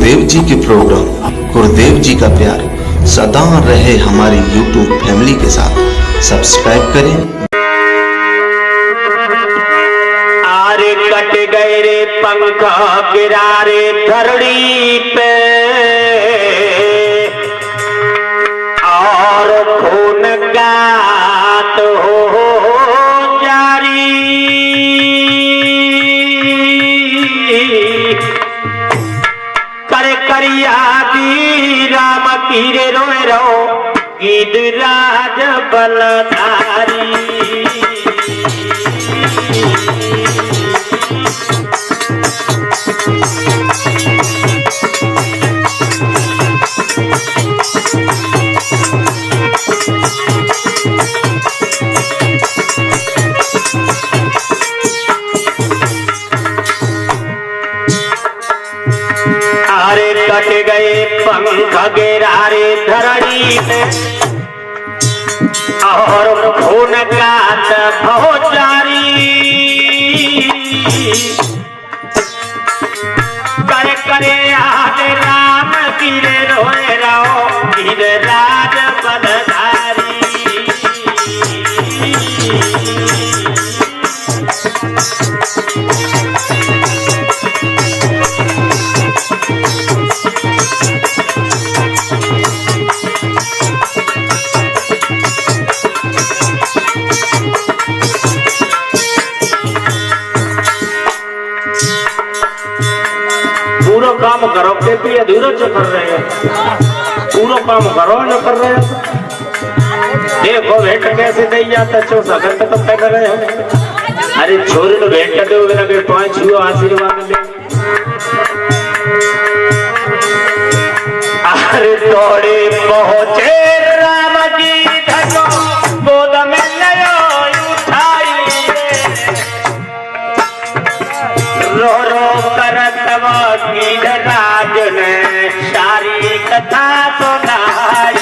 गुरुदेव जी के प्रोग्राम, गुरुदेव जी का प्यार सदा रहे हमारी YouTube फैमिली के साथ। सब्सक्राइब करें। आरे कट गए रे पंखा गिरा रे धरड़ी पे, और खून गात हो जारी। करे करिया दी राम कीरे रोए रो ईद राज बलधारी। आरे कट गए पंख गिरा रे धरड़ी पे, और खून गात हो जारी। करे करे याद राम कीरे रोए रहो वीर राज बलधारी। पूरा काम करो के भी अधूरा जो कर रहे हैं, पूरा काम करो न कर रहे हैं। देखो भेंट कैसे दे जाता चो सगन तो कब कर रहे हैं। अरे छोरी ने भेंट दे बिना के पांच छुओ आशीर्वाद ले। अरे तोड़े पहुंचे राम जी धनो गोद में लयो उठाई। रो रो करत वीर राज ने सारी कथा सुनाई।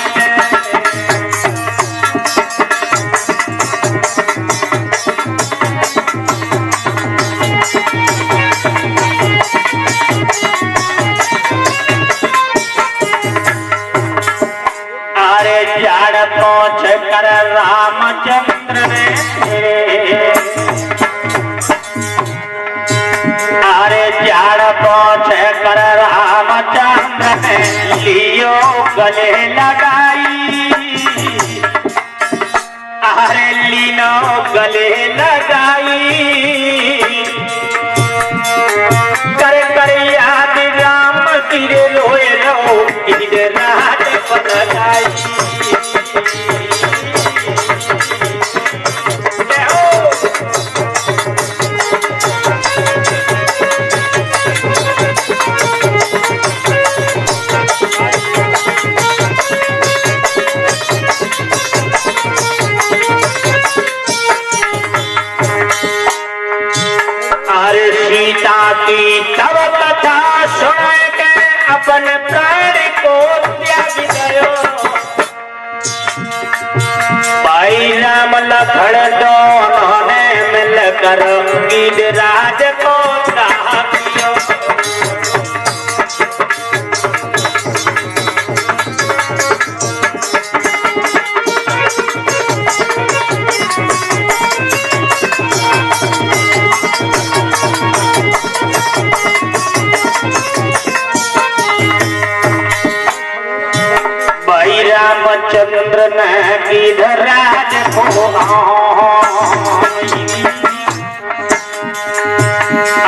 अरे झाड़ पहुंच कर रामचंद्र ने, अरे झाड़ पहुंच कर रामचंद्र ने लियो गले लगाई। अरे लीनो गले लगाई। कर कर याद राम तेरे रोए रो ईद राज बलधारी। अरे सीता की तब कथा सुन के अपन प्राण को त्याग गयो। भाई राम लखन दोनों ने मिलकर वीर राज को त्यागियो। रामचंद्र ने वीर राज को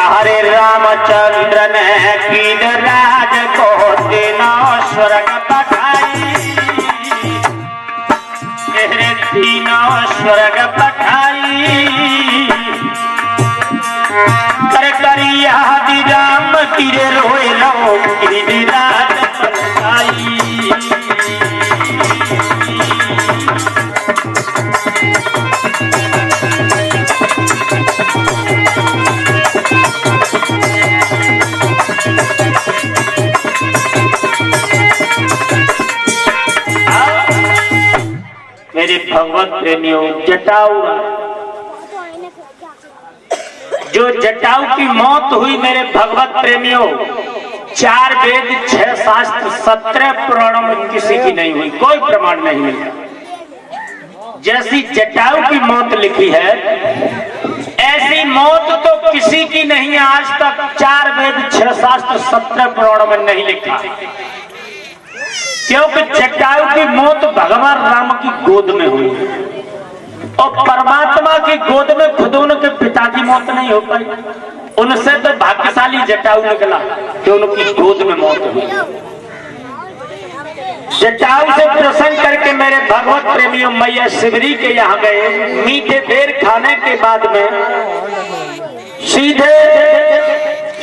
हरे रामचंद्र ने वीर राज को तीनों स्वर्ग पठाई। तीनों स्वर्ग पठाई। कर करिया राम तीरे रोए रो वीर राज बलधारी। मेरे भगवत प्रेमियों, जटाऊ जो जटाऊ की मौत हुई मेरे भगवत प्रेमियों, 4 वेद 6 शास्त्र 17 पुराणों में किसी की नहीं हुई, कोई प्रमाण नहीं मिलता। जैसी जटायु की मौत लिखी है ऐसी मौत तो किसी की नहीं आज तक। 4 वेद 6 शास्त्र 17 पुराणों में नहीं लिखा, क्योंकि जटायु की मौत भगवान राम की गोद में हुई और परमात्मा की गोद में खुद उनके पिता की मौत नहीं हो पाई। उनसे तो भाग्यशाली जटायु निकला कि उनकी गोद में मौत हुई। जटायु से प्रसन्न करके मेरे भगवत प्रेमियों मैया शिवरी के यहाँ गए। मीठे देर खाने के बाद में सीधे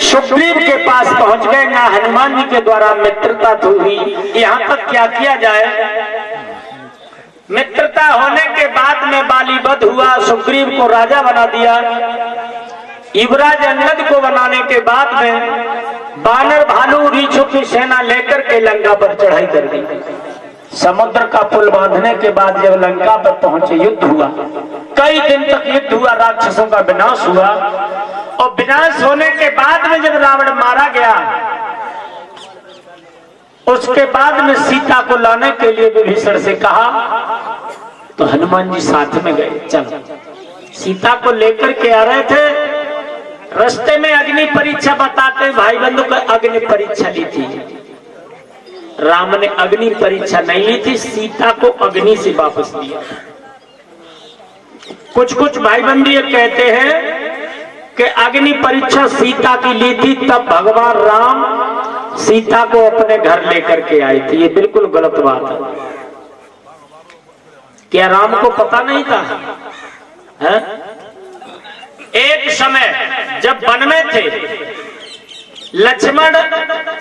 सुग्रीव के पास पहुंच गए। ना हनुमान जी के द्वारा मित्रता हुई। यहाँ तक क्या किया जाए, मित्रता होने के बाद में बाली वध हुआ, सुग्रीव को राजा बना दिया। युवराज अंगद को बनाने के बाद में बानर भालू रीछों की सेना लेकर के लंका पर चढ़ाई कर दी। समुद्र का पुल बांधने के बाद जब लंका पर पहुंचे युद्ध हुआ, कई दिन तक युद्ध हुआ, राक्षसों का विनाश हुआ। और विनाश होने के बाद में जब रावण मारा गया, उसके बाद में सीता को लाने के लिए विभीषण से कहा तो हनुमान जी साथ में गए। चलो, सीता को लेकर के आ रहे थे, रास्ते में अग्नि परीक्षा बताते भाई बंधु को अग्नि परीक्षा ली थी। राम ने अग्नि परीक्षा नहीं ली थी, सीता को अग्नि से वापस दिया। कुछ भाई बंधु ये कहते हैं कि अग्नि परीक्षा सीता की ली थी, तब भगवान राम सीता को अपने घर लेकर के आए थे। ये बिल्कुल गलत बात है। क्या राम को पता नहीं था? है? एक समय जब वन में थे, लक्ष्मण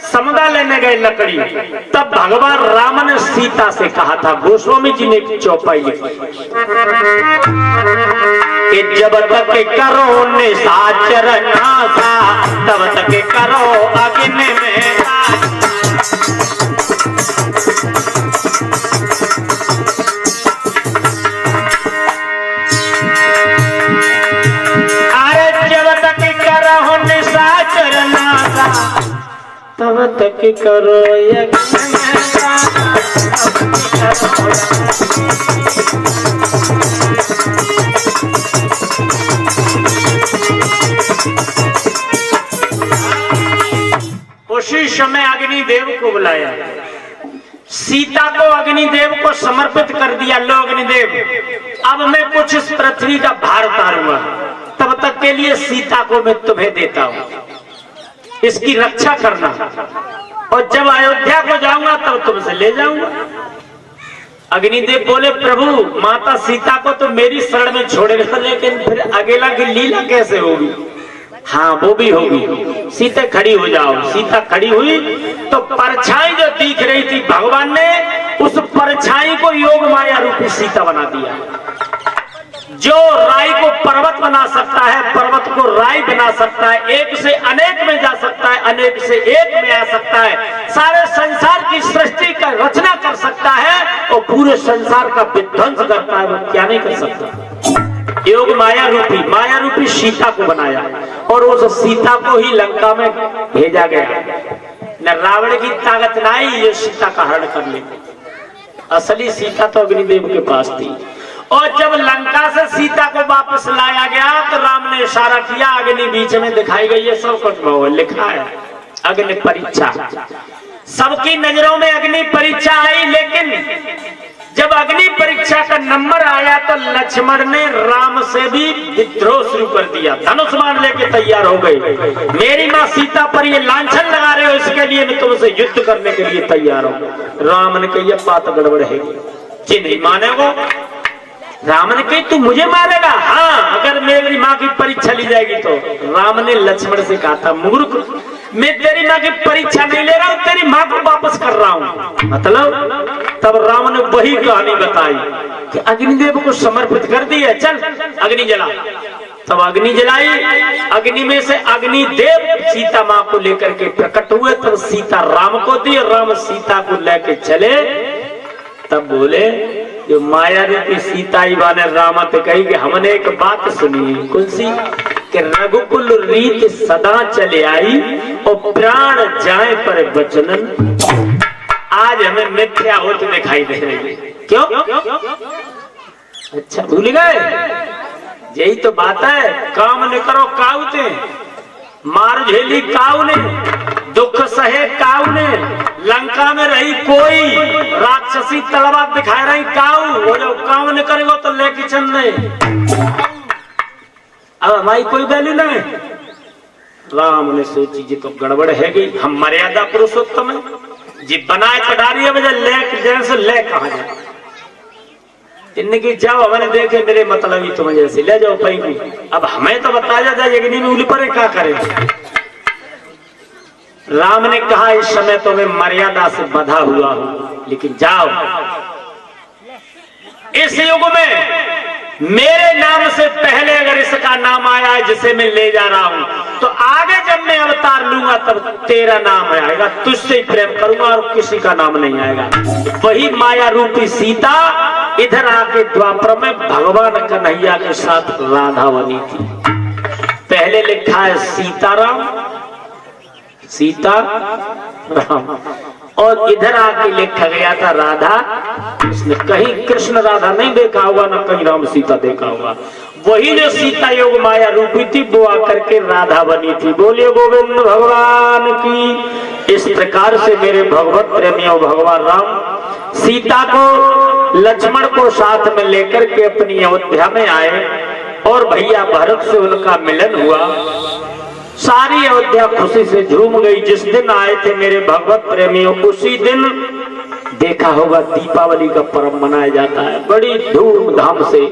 समुदा लेने गए लकड़ी, तब भगवान राम ने सीता से कहा था, गोस्वामी जी ने एक चौपाई लिखी कि जब तक करो निशाचर नासा तब तक करो अग्नि में। तब तक करो उसी समय अग्निदेव को बुलाया, सीता को अग्निदेव को समर्पित कर दिया। लो अग्निदेव, अब मैं कुछ इस पृथ्वी का भार उतारूंगा, तब तक के लिए सीता को मैं तुम्हें देता हूं, इसकी रक्षा करना, और जब अयोध्या को जाऊंगा तब तुमसे ले जाऊंगा। अग्निदेव बोले, प्रभु माता सीता को तो मेरी शरण में छोड़ेगा, लेकिन फिर अकेला की लीला कैसे होगी? हाँ, वो भी होगी। सीता खड़ी हो जाओ। सीता खड़ी हुई तो परछाई जो दिख रही थी, भगवान ने उस परछाई को योग माया रूपी सीता बना दिया। जो राई को पर्वत बना सकता है, पर्वत को राई बना सकता है, एक से अनेक में जा सकता है, अनेक से एक में आ सकता है, सारे संसार की सृष्टि का रचना कर सकता है और पूरे संसार का विध्वंस करता है, वो क्या नहीं कर सकता। योग माया रूपी सीता को बनाया और उस सीता को ही लंका में भेजा गया। न रावण की ताकत नहीं ये सीता का हरण कर ले। असली सीता तो अग्निदेव के पास थी। और जब लंका से सीता को वापस लाया गया तो राम ने इशारा किया, अग्नि बीच में दिखाई गई है, सब कुछ लिखा है, अग्नि परीक्षा। सबकी नजरों में अग्नि परीक्षा आई, लेकिन जब अग्नि परीक्षा का नंबर आया तो लक्ष्मण ने राम से भी विद्रोह शुरू कर दिया। धनुष बाण लेके तैयार हो गए, मेरी माँ सीता पर ये लांछन लगा रहे हो, इसके लिए मैं तुमसे युद्ध करने के लिए तैयार हूँ। राम ने कही बात गड़बड़ है, जी नहीं माने वो। राम ने कही तू मुझे मारेगा? हाँ, अगर मेरी माँ की परीक्षा ली जाएगी तो। राम ने लक्ष्मण से कहा था, मूर्ख, मैं तेरी माँ की परीक्षा नहीं ले रहा हूँ, तेरी माँ को वापस कर रहा हूँ। मतलब तब राम ने वही कहानी बताई कि अग्निदेव को समर्पित कर दिया, चल अग्नि जला। तब अग्नि जलाई, अग्नि में से अग्निदेव सीता माँ को लेकर के प्रकट हुए। तब सीता राम को दी और राम सीता को लेके चले। तब बोले, जो माया रूपी सीता ही बाने राम से कही कि हमने एक बात सुनी। कौन सी? कि रघुकुल रीत सदा चले आई और प्राण जाए पर वचनन। आज हमें मिथ्या होते दिखाई दे रही है, क्यों? अच्छा भूल गए? यही तो बात है, काम न करो काउते, मार झेली काऊ ने, दुख सहे काऊ ने, लंका में रही कोई राक्षसी तलवार दिखा रही काऊ, वो जो काम न करेगा तो लेके चल रहे। अब हमारी कोई वैल्यू नहीं। राम ने सोची जी तो गड़बड़ है गई, हम मर्यादा पुरुषोत्तम है जी, बनाए पटारी है वजह ले जैसे ले कहा जाए इनकी जाओ, हमने देखे मेरे मतलब ही तुम जैसे ले जाओ पई को। अब हमें तो बताया जाए कि नहीं पर क्या करें। राम ने कहा इस समय तो मैं मर्यादा से बंधा हुआ हूं, लेकिन जाओ इस युग में मेरे नाम से पहले अगर इसका नाम आया है जिसे मैं ले जा रहा हूं, तो आगे जब मैं अवतार लूंगा तब तेरा नाम आएगा, तुझसे ही प्रेम करूंगा और किसी का नाम नहीं आएगा। वही माया रूपी सीता इधर आके द्वापर में भगवान कन्हैया के साथ राधा बनी थी। पहले लिखा है सीताराम, सीता राम, और इधर आके लिखा गया था राधा। इसने कहीं कृष्ण राधा नहीं देखा होगा, ना कहीं राम सीता देखा होगा। वही जो सीता योग माया रूपी थी वो आकर के राधा बनी थी। बोलिए गोविंद भगवान की। इस प्रकार से मेरे भगवत प्रेमियों, भगवान राम सीता को लक्ष्मण को साथ में लेकर के अपनी अयोध्या में आए और भैया भरत से उनका मिलन हुआ। सारी अयोध्या खुशी से झूम गई। जिस दिन आए थे मेरे भगवत प्रेमियों, उसी दिन देखा होगा दीपावली का पर्व मनाया जाता है बड़ी धूमधाम से।